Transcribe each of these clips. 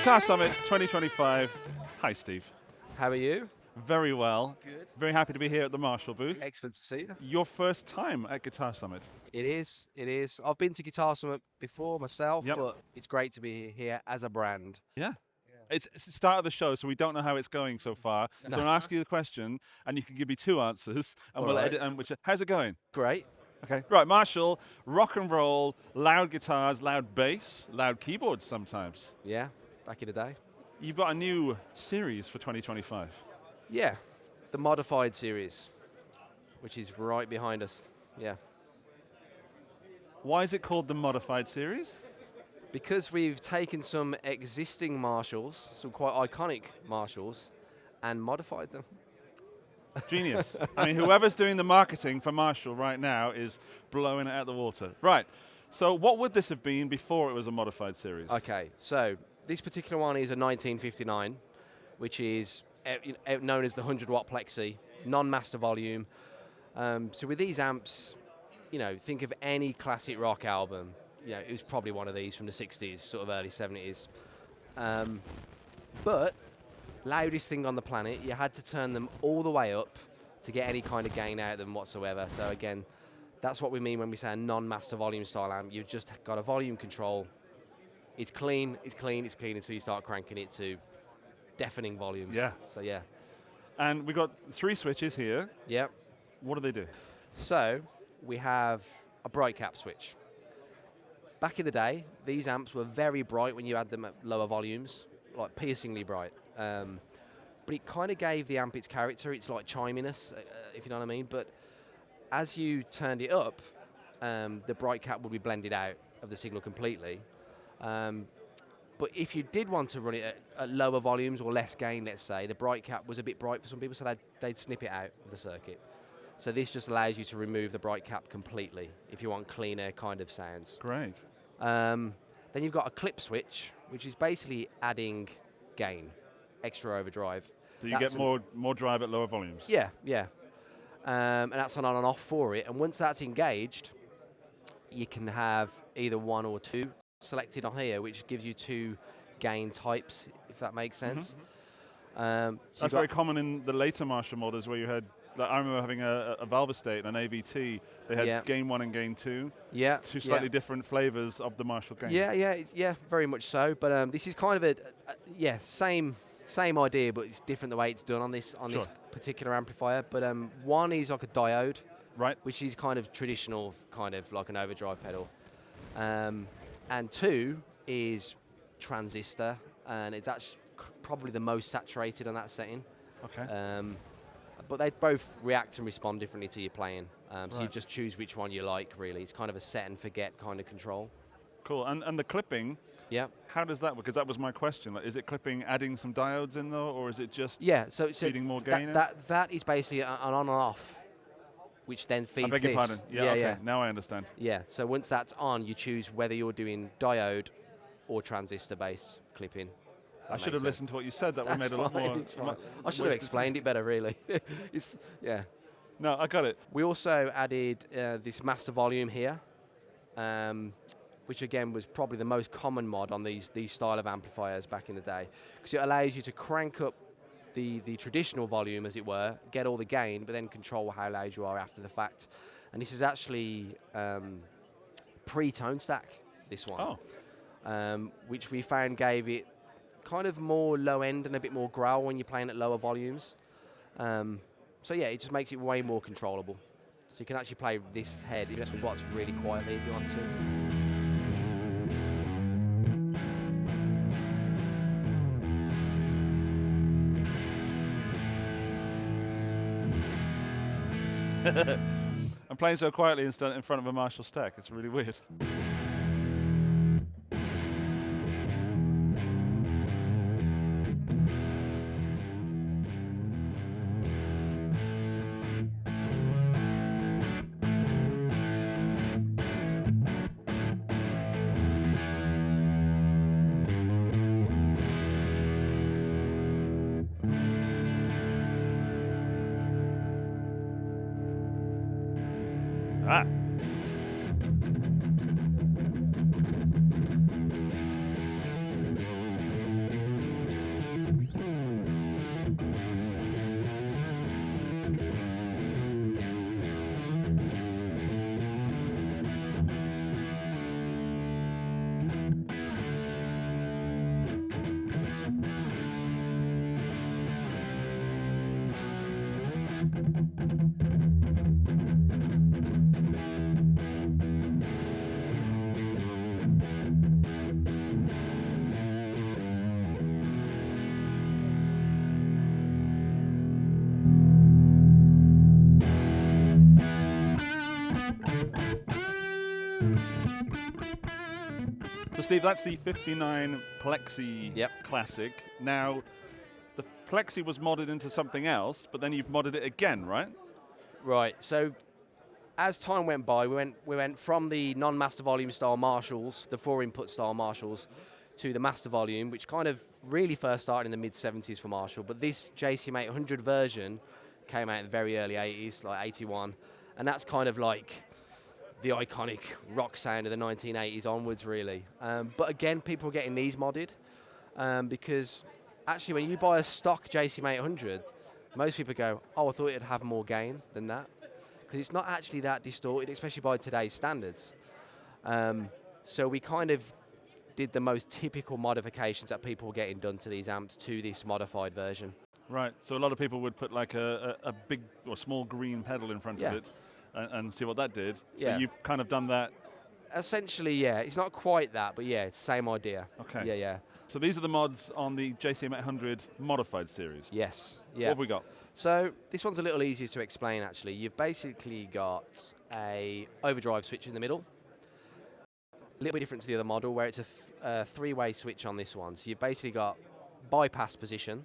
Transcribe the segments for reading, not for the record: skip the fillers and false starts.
Guitar Summit 2025. Hi, Steve. How are you? Very well. Good. Very happy to be here at the Marshall booth. Excellent to see you. Your first time at Guitar Summit. It is. I've been to Guitar Summit before myself, Yep. but it's great to be here as a brand. Yeah. It's the start of the show, so we don't know how it's going so far. So I'm going to ask you the question, and you can give me two answers, and we'll edit. And how's it going? Great. Okay. Right, Marshall, rock and roll, loud guitars, loud bass, loud keyboards sometimes. Yeah, back in the day. You've got a new series for 2025. Yeah, the Modified series, which is right behind us. Yeah. Why is it called the Modified series? Because we've taken some existing Marshalls, some quite iconic Marshalls, and modified them. Genius. I mean, whoever's doing the marketing for Marshall right now is blowing it out of the water. Right. So what would this have been before it was a modified series? Okay, so this particular one is a 1959, which is known as the 100-watt Plexi, non-master volume. So with these amps, think of any classic rock album. It was probably one of these from the 60s, sort of early 70s. But loudest thing on the planet, you had to turn them all the way up to get any kind of gain out of them whatsoever. So again, that's what we mean when we say a non-master volume style amp. You've just got a volume control. It's clean until you start cranking it to deafening volumes. Yeah. So yeah. And we've got 3 switches here. Yep. What do they do? So we have a bright cap switch. Back in the day, these amps were very bright when you had them at lower volumes, like piercingly bright. But it kind of gave the amp its character. It's like chiminess, if you know what I mean. But as you turned it up, the bright cap would be blended out of the signal completely. But if you did want to run it at lower volumes or less gain, let's say, the bright cap was a bit bright for some people, so they'd snip it out of the circuit. So this just allows you to remove the bright cap completely if you want cleaner kind of sounds. Great. Then you've got a clip switch, which is basically adding gain, extra overdrive. So you get more drive at lower volumes? Yeah. And that's an on and off for it. And once that's engaged, you can have either 1 or 2 selected on here, which gives you 2 gain types, if that makes sense. So that's very common in the later Marshall models where you had, like, I remember having a valve estate and an AVT. They had gain 1 and gain 2. Yeah. 2 slightly different flavors of the Marshall gain. Yeah, very much so. But this is kind of same idea, but it's different the way it's done on this particular amplifier. But one is like a diode, right, which is kind of traditional, kind of like an overdrive pedal. And 2 is transistor, and it's actually probably the most saturated on that setting. Okay. But they both react and respond differently to your playing. So you just choose which one you like, really. It's kind of a set and forget kind of control. Cool. And the clipping, how does that work? Because that was my question. Like, is it clipping adding some diodes in, though, or is it just feeding more gain in? That is basically an on and off, which then feeds this. I beg your pardon. Yeah. Now I understand. Yeah, so once that's on, you choose whether you're doing diode or transistor-based clipping. I should have listened to what you said. That would have made a lot more. I should have explained it better, really. No, I got it. We also added this master volume here, which again was probably the most common mod on these style of amplifiers back in the day, because it allows you to crank up the traditional volume, as it were, get all the gain, but then control how loud you are after the fact. And this is actually pre-tone stack, this one, which we found gave it kind of more low end and a bit more growl when you're playing at lower volumes. So yeah, it just makes it way more controllable. So you can actually play this head just with what's really quietly if you want to. I'm playing so quietly in front of a Marshall stack. It's really weird. So Steve, that's the 59 Plexi Yep. Classic. Now, the Plexi was modded into something else, but then you've modded it again, right? Right. So as time went by, we went from the non-master volume style Marshalls, the 4-input style Marshalls, to the master volume, which kind of really first started in the mid-70s for Marshall. But this JCM800 version came out in the very early 80s, like 81, and that's kind of like the iconic rock sound of the 1980s onwards, really. But again, people are getting these modded because actually when you buy a stock JCM800, most people go, oh, I thought it'd have more gain than that. Because it's not actually that distorted, especially by today's standards. So we kind of did the most typical modifications that people were getting done to these amps to this modified version. Right, so a lot of people would put like a big or small green pedal in front of it and see what that did. Yeah. So you've kind of done that. Essentially, yeah. It's not quite that, but yeah, it's the same idea. Okay. Yeah, yeah. So these are the mods on the JCM800 Modified series. Yes, What yeah. have we got? So this one's a little easier to explain, actually. You've basically got a overdrive switch in the middle. A little bit different to the other model, where it's a three-way switch on this one. So you've basically got bypass position,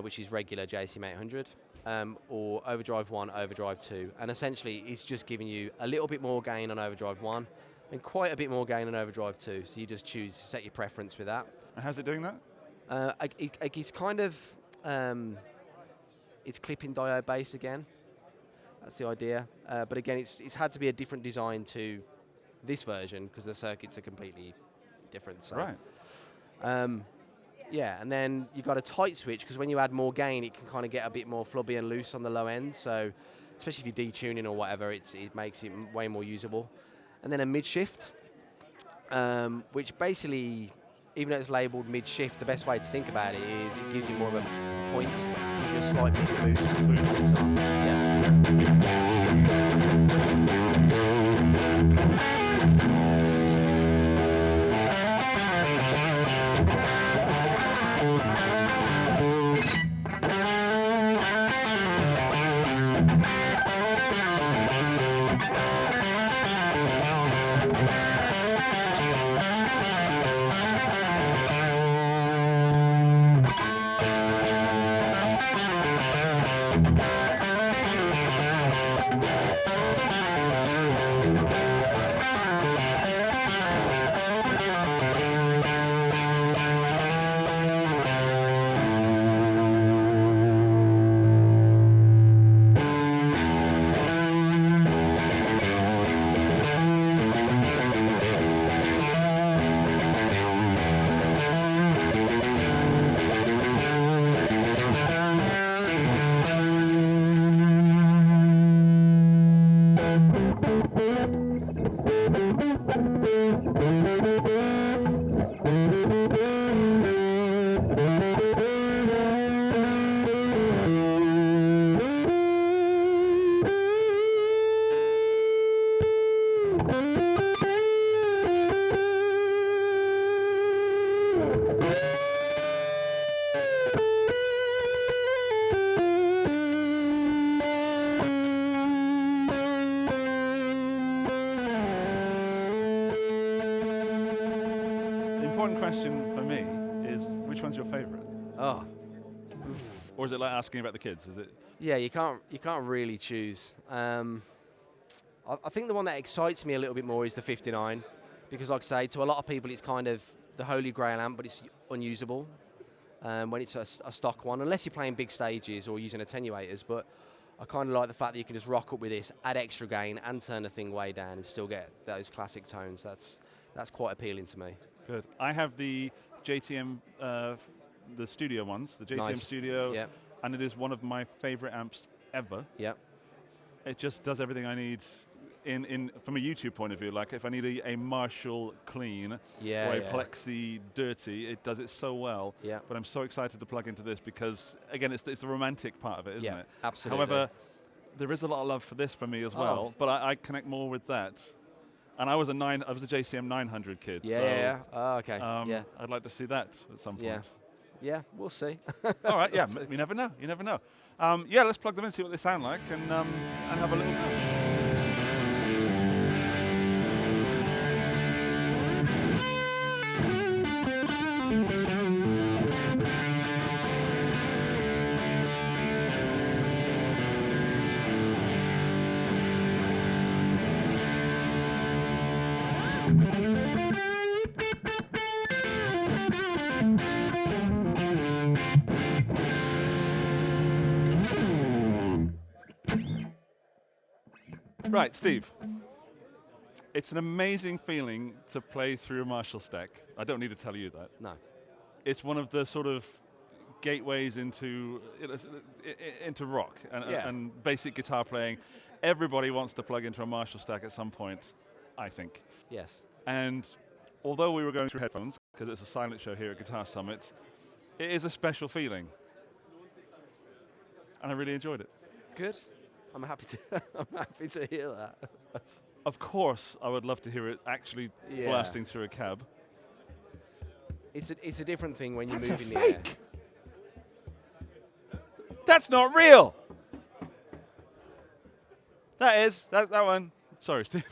which is regular JCM800, or overdrive 1, overdrive 2. And essentially, it's just giving you a little bit more gain on overdrive 1 and quite a bit more gain on overdrive 2. So you just set your preference with that. And how's it doing that? It's kind of, it's clipping diode based again. That's the idea. But again, it's had to be a different design to this version because the circuits are completely different. So. Right. Yeah, and then you've got a tight switch because when you add more gain, it can kind of get a bit more flubby and loose on the low end. So, especially if you're detuning or whatever, it makes it way more usable. And then a mid shift, which basically, even though it's labelled mid shift, the best way to think about it is it gives you more of a point, gives you a slight mid boost. So, yeah. Question for me is, which one's your favorite? Oh. Or is it like asking about the kids? Is it? Yeah, you can't really choose. I think the one that excites me a little bit more is the 59, because like I say, to a lot of people it's kind of the holy grail amp, but it's unusable when it's a stock one, unless you're playing big stages or using attenuators. But I kind of like the fact that you can just rock up with this, add extra gain, and turn the thing way down and still get those classic tones. That's quite appealing to me. Good. I have the JTM, the studio ones, the JTM Nice. Studio, Yep. and it is one of my favorite amps ever. Yep. It just does everything I need in from a YouTube point of view. Like if I need a Marshall clean or a Plexi dirty, it does it so well. Yeah. But I'm so excited to plug into this because, again, it's the romantic part of it, isn't it? Absolutely. However, there is a lot of love for this for me as well, but I connect more with that. And I was a JCM900 kid. Yeah. Oh, okay. Yeah. I'd like to see that at some point. Yeah. Yeah, we'll see. All right, yeah, you never know. You never know. Yeah, let's plug them in, see what they sound like, and have a little go. Right, Steve. It's an amazing feeling to play through a Marshall stack. I don't need to tell you that. No. It's one of the sort of gateways into rock and basic guitar playing. Everybody wants to plug into a Marshall stack at some point, I think. Yes. And although we were going through headphones, because it's a silent show here at Guitar Summit, it is a special feeling. And I really enjoyed it. Good. I'm happy to. I'm happy to hear that. Of course, I would love to hear it actually blasting through a cab. It's a different thing when you That's move a in the air. fake. That's not real. That is that one. Sorry, Steve.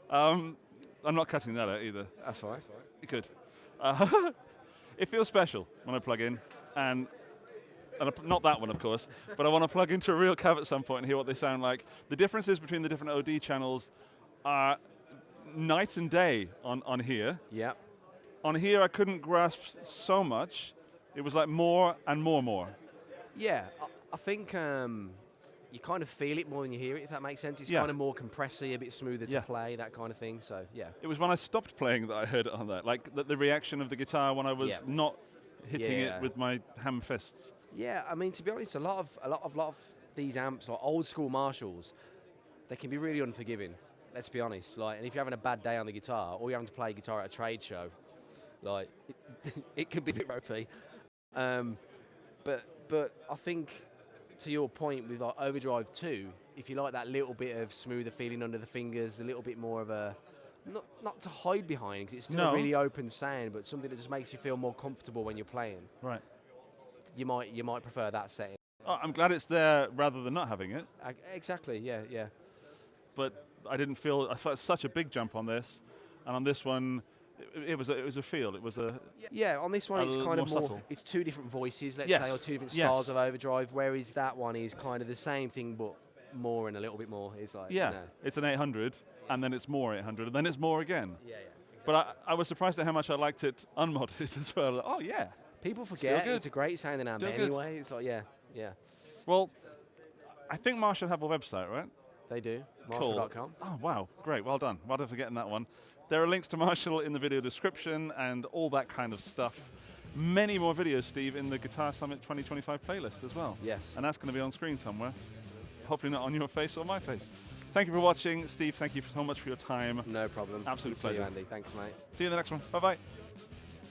I'm not cutting that out either. That's fine. Good. It feels special when I plug in, and not that one, of course, but I want to plug into a real cab at some point and hear what they sound like. The differences between the different OD channels are night and day on here. Yeah. On here, I couldn't grasp so much. It was like more and more. Yeah, I think you kind of feel it more than you hear it, if that makes sense. It's Yeah. kind of more compressy, a bit smoother Yeah. to play, that kind of thing. So, yeah. It was when I stopped playing that I heard it on that, like the reaction of the guitar when I was not hitting it with my ham fists. Yeah, I mean, to be honest, a lot of these amps, like old school Marshalls, they can be really unforgiving. Let's be honest. Like, and if you're having a bad day on the guitar, or you're having to play guitar at a trade show, like, it can be a bit ropey. But I think, to your point with like Overdrive 2, if you like that little bit of smoother feeling under the fingers, a little bit more of a not to hide behind, because it's still a really open sound, but something that just makes you feel more comfortable when you're playing. Right. You might prefer that setting. Oh, I'm glad it's there rather than not having it. Exactly. Yeah. But I didn't feel. I felt such a big jump on this, and on this one, it was a feel. It was a on this one it's kind of more subtle. It's two different voices, let's Yes. say, or two different styles of Overdrive. Whereas that one is kind of the same thing, but more and a little bit more. It's like it's an 800, and then it's more 800, and then it's more again. Yeah. Exactly. But I was surprised at how much I liked it unmodded as well. Oh yeah. People forget good. it's a great sounding amp Still good. anyway. It's like yeah. Well, I think Marshall have a website, right? They do. Cool. Marshall.com. Oh wow, great, well done. Well done for getting that one. There are links to Marshall in the video description and all that kind of stuff. Many more videos, Steve, in the Guitar Summit 2025 playlist as well. Yes. And that's going to be on screen somewhere. Hopefully not on your face or my face. Thank you for watching. Steve, thank you so much for your time. No problem. Absolute See pleasure. you, Andy. Thanks, mate. See you in the next one. Bye-bye.